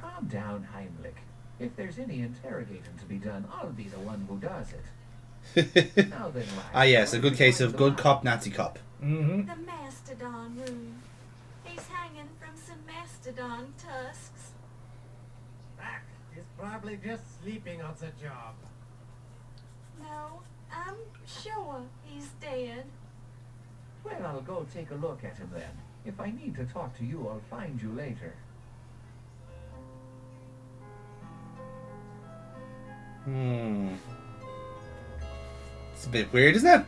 Calm down, Heimlich. If there's any interrogating to be done, I'll be the one who does it. Now then, Ah, yes, a good case of good cop, Nazi cop. Mm-hmm. The mastodon room. He's hanging from some mastodon tusks. Back. He's probably just sleeping on the job. No, I'm sure he's dead. Well, I'll go take a look at him then. If I need to talk to you, I'll find you later. It's a bit weird, isn't it?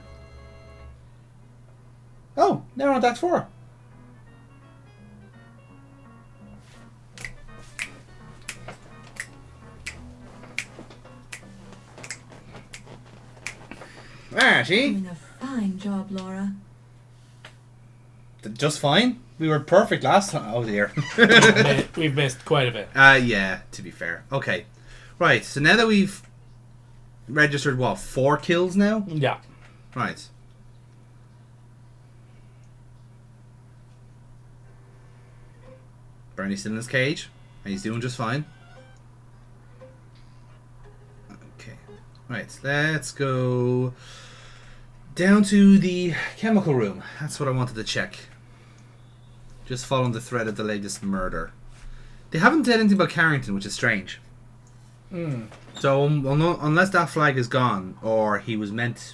Oh, now we're on Act 4. Ah, see? Doing a fine job, Laura. Just fine. We were perfect last time. Oh dear. We've missed quite a bit. Yeah, to be fair. Okay. Right, so now that we've registered, what, 4 kills now? Yeah. Right. Bernie's still in his cage, and he's doing just fine. Okay. Right, let's go down to the chemical room. That's what I wanted to check. Just following the thread of the latest murder. They haven't said anything about Carrington, which is strange. So unless that flag is gone, or he's meant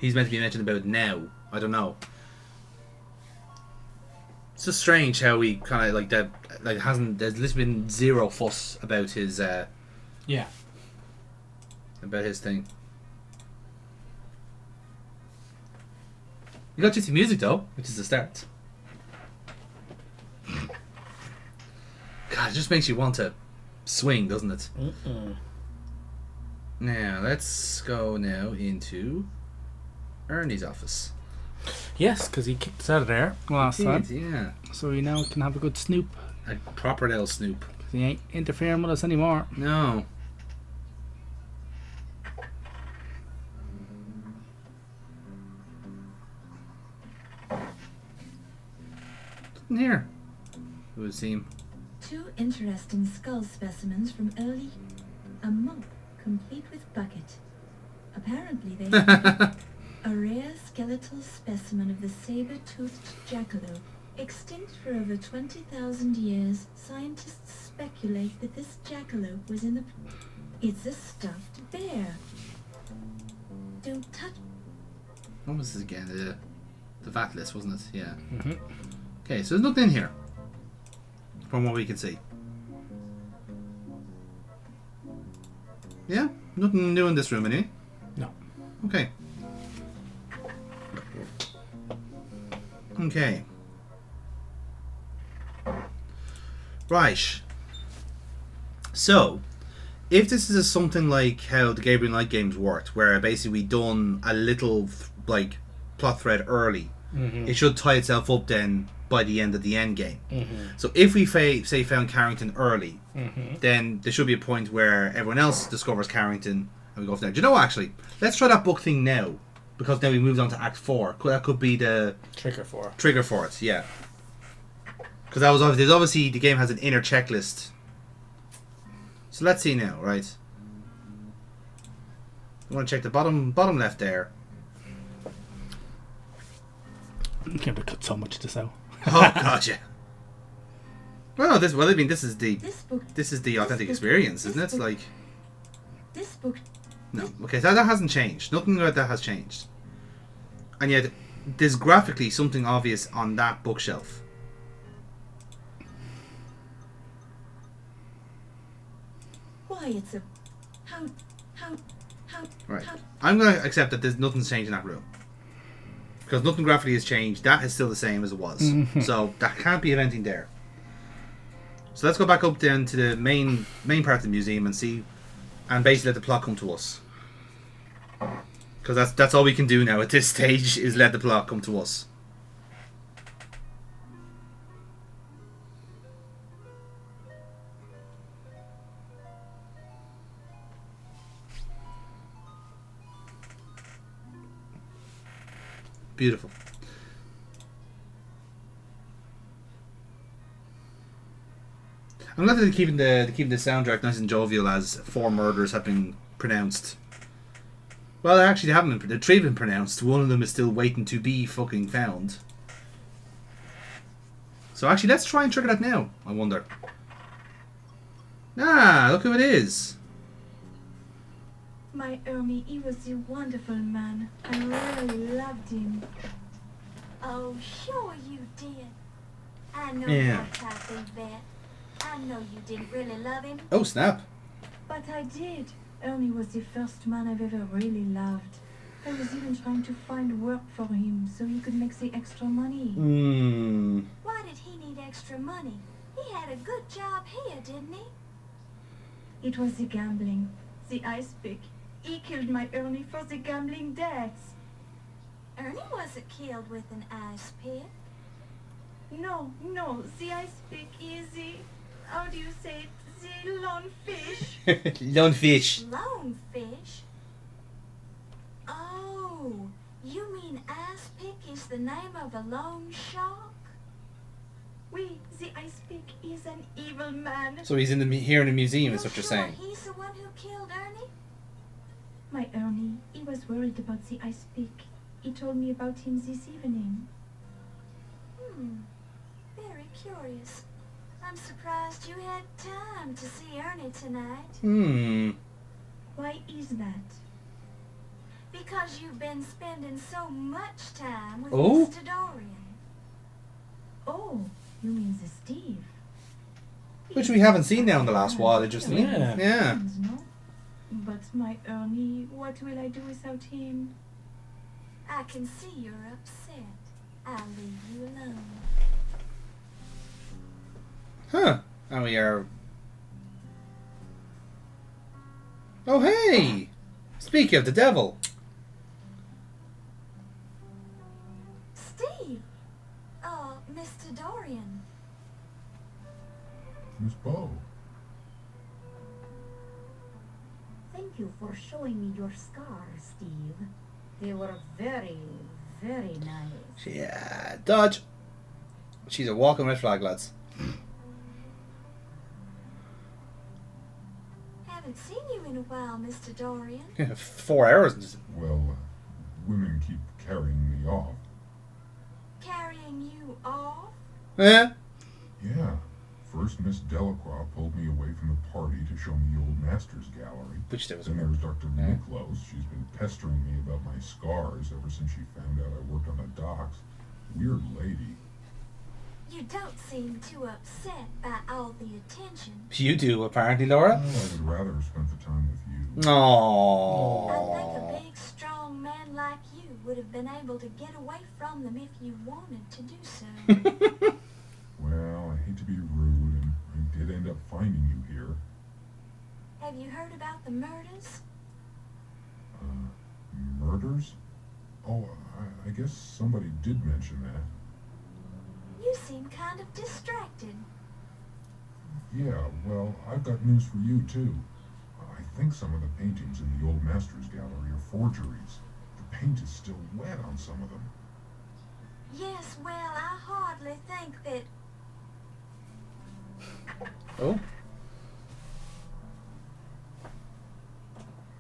to be mentioned about now, I don't know. It's just strange how we kind of like that. Like there's literally been zero fuss about his Yeah. about his thing. You got juicy music though, which is the start. God, it just makes you want to swing, doesn't it? Now let's go now into Ernie's office. Yes, because he kicked us out of there last time. Yeah, So we now can have a good snoop. a proper little snoop. He ain't interfering with us anymore. No. Nothing here. It would seem. 2 interesting skull specimens from early... A monk, complete with bucket. Apparently they have a rare skeletal specimen of the saber-toothed jackalope. Extinct for over 20,000 years, scientists speculate that this jackalope was in the... It's a stuffed bear. Don't touch... What was this again? The VAT list, wasn't it? Yeah. Mm-hmm. Okay, so there's nothing in here. From what we can see. Yeah? Nothing new in this room, anyway? No. Okay. Okay. Right. So, if this is something like how the Gabriel Knight games worked, where basically we done a little like plot thread early, it should tie itself up then by the end of the end game. So if we say found Carrington early, then there should be a point where everyone else discovers Carrington and we go from there. Do you know what, actually? Let's try that book thing now, because now we moved on to Act 4. That could be the Trigger for. trigger for it, yeah. Because that was obviously the game has an inner checklist. So let's see now, right? You want to check the bottom left there. You can't cut so much of this out. Oh god, yeah. Well, no, this is This book... the authentic experience, isn't it? Like, This book... no, okay, so that hasn't changed. Nothing about that has changed. And yet, there's graphically something obvious on that bookshelf. Why, it's a... How... Right. How... I'm going to accept that there's nothing's changed in that room. Because nothing graphically has changed. That is still the same as it was. So that can't be anything there. So let's go back up then to the main part of the museum and see, and basically let the plot come to us. Because that's all we can do now at this stage, is let the plot come to us. Beautiful. I'm glad that they're keeping the soundtrack nice and jovial as 4 murders have been pronounced. Well, actually, they haven't been. 3 have been pronounced. One of them is still waiting to be fucking found. So actually, let's try and trigger that now. I wonder. Ah, look who it is. My Ernie, he was a wonderful man. I really loved him. Oh, sure you did. I know Yeah. that type of vet. I know you didn't really love him. Oh, snap. But I did. Ernie was the first man I've ever really loved. I was even trying to find work for him so he could make the extra money. Hmm. Why did he need extra money? He had a good job here, didn't he? It was the gambling. The ice pick. He killed my Ernie for the gambling debts. Ernie wasn't killed with an ice pick. No, the ice pick is the... How do you say it? The lone fish. Lonefish. Lonefish? Oh, you mean ice pick is the name of a loan shark? Oui, the ice pick is an evil man. So he's here in the museum, is what you're sure saying. He's the one who killed Ernie? My Ernie, he was worried about the ice pick. He told me about him this evening. Very curious. I'm surprised you had time to see Ernie tonight. Hmm. Why is that? Because you've been spending so much time with Oh? Mr. Dorian. Oh, you mean the Steve? Which we haven't seen now in the last while, interestingly. Yeah. Yeah. No? But my Ernie, what will I do without him? I can see you're upset. I'll leave you alone. Huh. And we are... Oh, hey! Speaking of the devil. Steve! Mr. Dorian. Miss Bow. Thank you for showing me your scars, Steve. They were very, very nice. Yeah, dodge. She's a walking red flag, lads. Haven't seen you in a while, Mr. Dorian. 4 hours. Well, women keep carrying me off. Carrying you off? Eh? Yeah. First, Miss Delacroix pulled me away from the party to show me the old Masters Gallery. Which there was Then a... there was Dr. Miklos. She's been pestering me about my scars ever since she found out I worked on the docks. Weird lady. You don't seem too upset by all the attention. You do, apparently, Laura. Well, I would rather have spent the time with you. I think a Aww. big, strong man like you would have been able to get away from them if you wanted to do so. Well, I hate to be rude, and I did end up finding you here. Have you heard about the murders? Murders? Oh, I guess somebody did mention that. You seem kind of distracted. Yeah, well, I've got news for you, too. I think some of the paintings in the old Masters Gallery are forgeries. The paint is still wet on some of them. Yes, well, I hardly think that... Oh.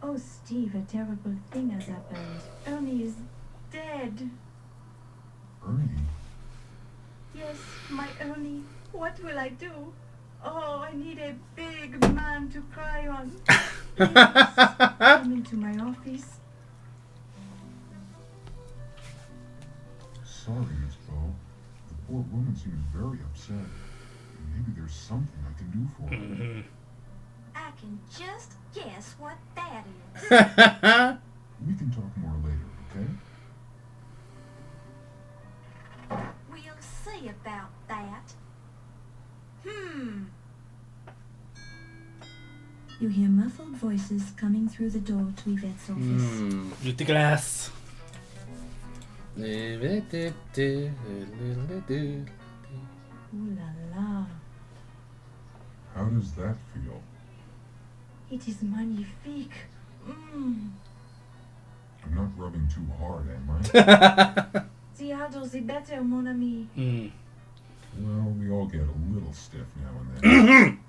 Oh, Steve, a terrible thing has happened. Ernie is dead. Ernie? Yes, my Ernie. What will I do? Oh, I need a big man to cry on. Please, come into my office. Sorry, Miss Bow. The poor woman seems very upset. Maybe there's something I can do for her. I can just guess what that is. We can talk more later, okay? We'll see about that. You hear muffled voices coming through the door to Yvette's office. With the glass. Ooh la la. How does that feel? It is magnifique. I'm not rubbing too hard, am I? The harder the better, mon ami. Well, we all get a little stiff now and then.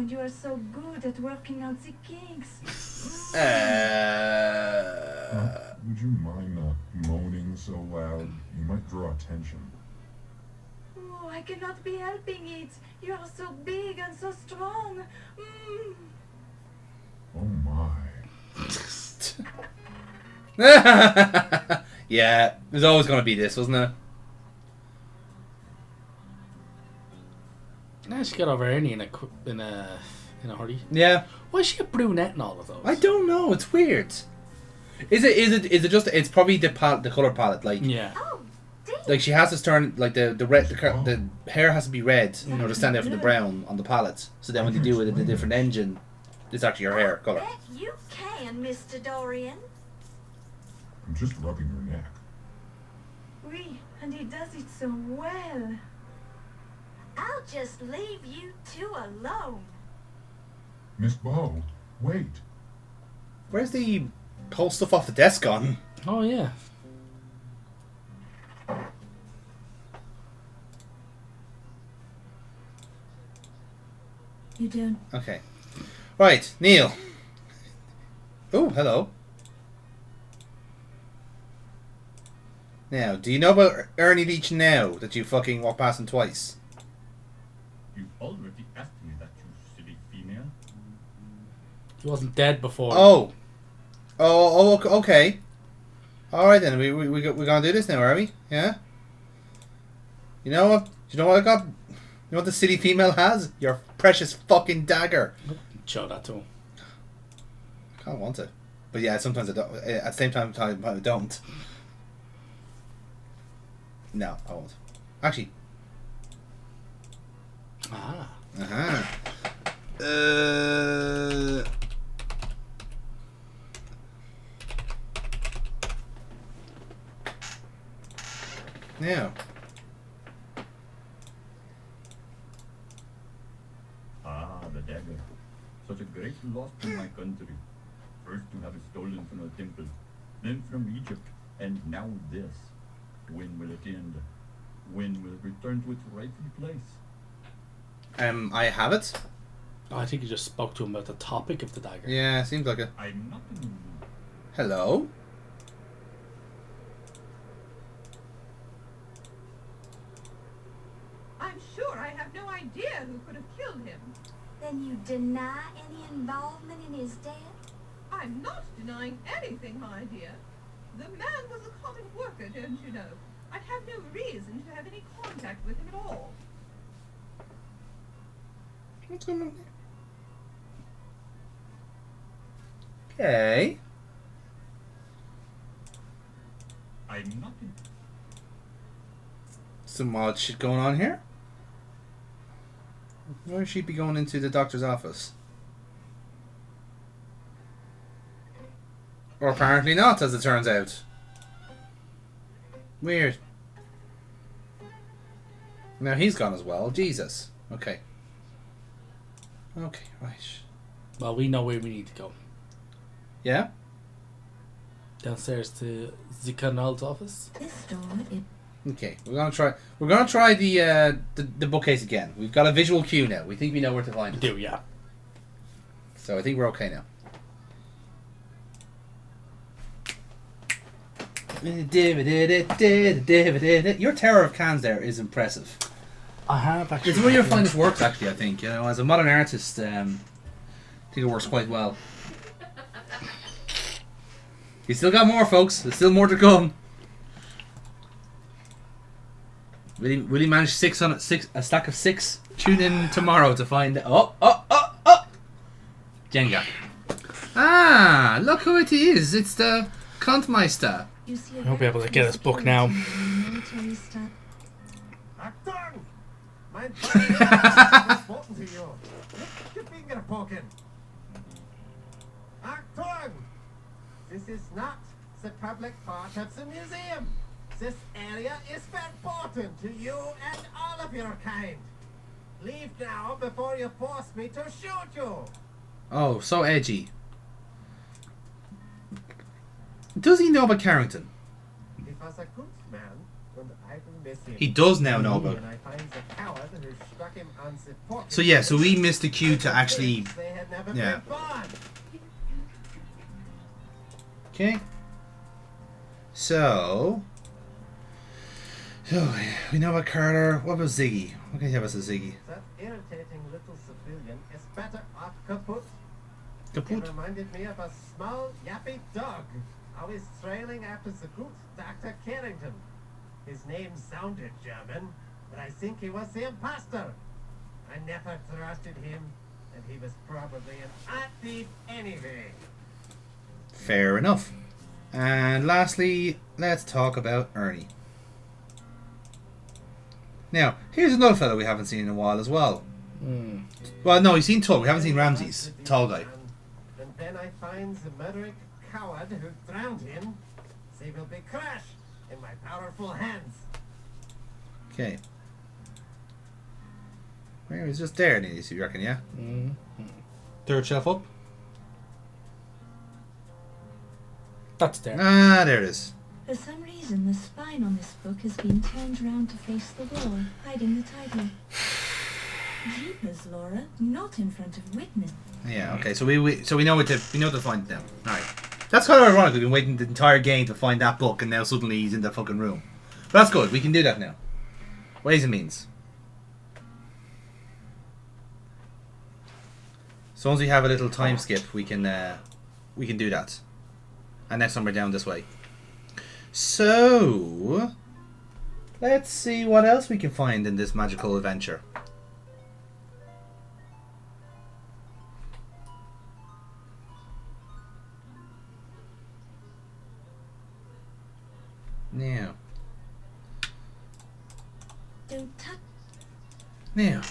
and you are so good at working out the kinks. Would you mind not moaning so loud? You might draw attention. Oh, I cannot be helping it. You are so big and so strong. Mm. Oh my. Yeah, it was always going to be this, wasn't it? Now she got over Ernie in a hurry. Yeah. Why is she a brunette in all of those? I don't know. It's weird. Is it just? It's probably the color palette. Like Yeah. Oh, dear. like she has to turn like the red the hair has to be red in order to stand out from the brown on the palette. So then when you do it in a different engine, it's actually your hair color. Bet you can, Mr. Dorian. I'm just rubbing her neck. Oui, and he does it so well. I'll just leave you two alone. Miss Bow, wait. Where's the whole stuff off the desk gone? Oh yeah. You don't. Okay. Right, Neil. Oh, hello. Now, do you know about Ernie Leach now that you fucking walked past him twice? You already asked me that, you silly female. He wasn't dead before. Oh, okay. All right then, we're gonna do this now, are we? Yeah. You know what? You know what I got? You know what the silly female has? Your precious fucking dagger. Show that to him. I kind of want it, but yeah, sometimes I don't. At the same time, I don't. No, I won't. Actually. Ah. Uh-huh. Now. Ah, the dagger. Such a great loss to my country. First to have it stolen from a temple, then from Egypt, and now this. When will it end? When will it return to its rightful place? I have it. Oh, I think you just spoke to him about the topic of the dagger. Yeah, seems like it. I'm not in the mood. Hello. I'm sure I have no idea who could have killed him. Then you deny any involvement in his death? I'm not denying anything, my dear. The man was a common worker, don't you know? I'd have no reason to have any contact with him at all. What's going on there? Okay. I'm not in... Some odd shit going on here. Why would she be going into the doctor's office? Or apparently not, as it turns out. Weird. Now he's gone as well. Jesus. Okay. Okay, right. Well, we know where we need to go. Yeah? Downstairs to the Colonel's office. This door, it. Okay, we're gonna try the bookcase again. We've got a visual cue now. We think we know where to find We it. do, yeah. So I think we're okay now. Your Tower of Cans there is impressive. I have actually. It's one of your finest works, actually. I think as a modern artist, I think it works quite well. You still got more, folks. There's still more to come. Will he manage a stack of 6? Tune in tomorrow to find. Oh! Jenga. Ah, look who it is. It's the Countmeister. You see, I'll be able to get his book now. Military stuff. Achtung! Mein Vater spoken to you. Lift your finger poking. Achtung! This is not the public part of the museum. This area is verboten to you and all of your kind. Leave now before you force me to shoot you. Oh, so edgy. Does he know about Carrington? He was a good man, and I will miss him. He does now know about it. When I find the coward who struck him unsupported. So yeah, so we missed the cue to actually... They had never Yeah. been born. Okay. So we know about Carter. What about Ziggy? What can you tell us about Ziggy? That irritating little civilian is better off kaput. Kaput? It reminded me of a small, yappy dog, always trailing after the good Dr. Carrington. His name sounded German, but I think he was the imposter. I never trusted him, and he was probably an art thief anyway. Fair enough. And lastly, let's talk about Ernie. Now, here's another fellow we haven't seen in a while as well. Well, no, we've seen Tug. We haven't seen Ramses. Tall guy. And then I find the murdering coward who drowned him. They will be crushed in my powerful hands. Okay. Well, he's just there, Neely, so you reckon, yeah? Third shelf up. That's there. Ah, there it is. For some reason, the spine on this book has been turned round to face the wall, hiding the title. Jeepers, Laura, not in front of witness. Yeah, okay, so we know what to find now. Alright. That's kind of ironic. We've been waiting the entire game to find that book and now suddenly he's in the fucking room. But that's good, we can do that now. Ways and means. So once we have a little time skip, we can do that. And next time we're down this way. So let's see what else we can find in this magical adventure. Now. Don't touch. Now.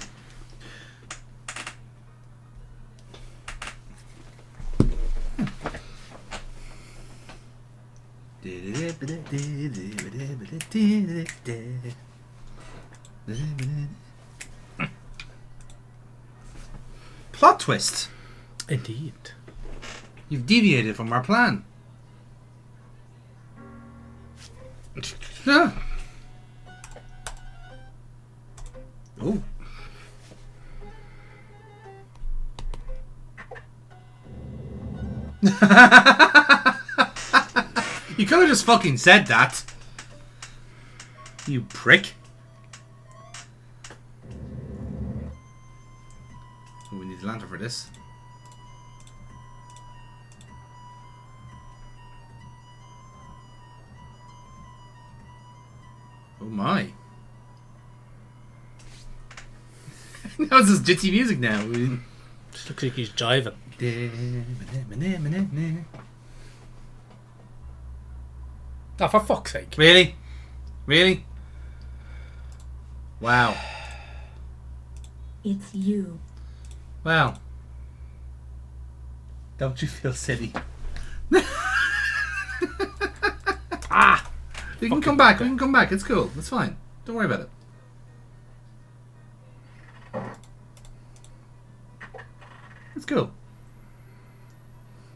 Plot twist. Indeed. You've deviated from our plan. Ah. Oh. You could have just fucking said that. You prick. Oh, we need a lantern for this. Oh my. That was just jitty music now. Just looks like he's jiving. Oh, for fuck's sake. Really? Really? Wow. It's you. Wow. Don't you feel silly? Ah! We can come back. We can come back. It's cool. It's fine. Don't worry about it. It's cool.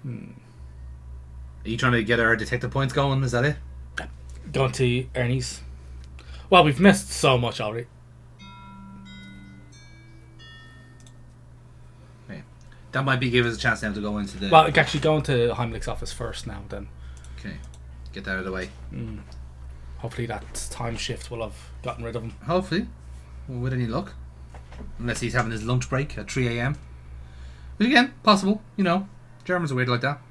Are you trying to get our detective points going? Is that it? Going to Ernie's. Well, we've missed so much already. Okay. That might be give us a chance now to go into the... Well, actually going to Heimlich's office first now then. Okay. Get that out of the way. Hopefully that time shift will have gotten rid of him. Hopefully. Well, with any luck. Unless he's having his lunch break at 3 AM. But again, possible. You know, Germans are weird like that.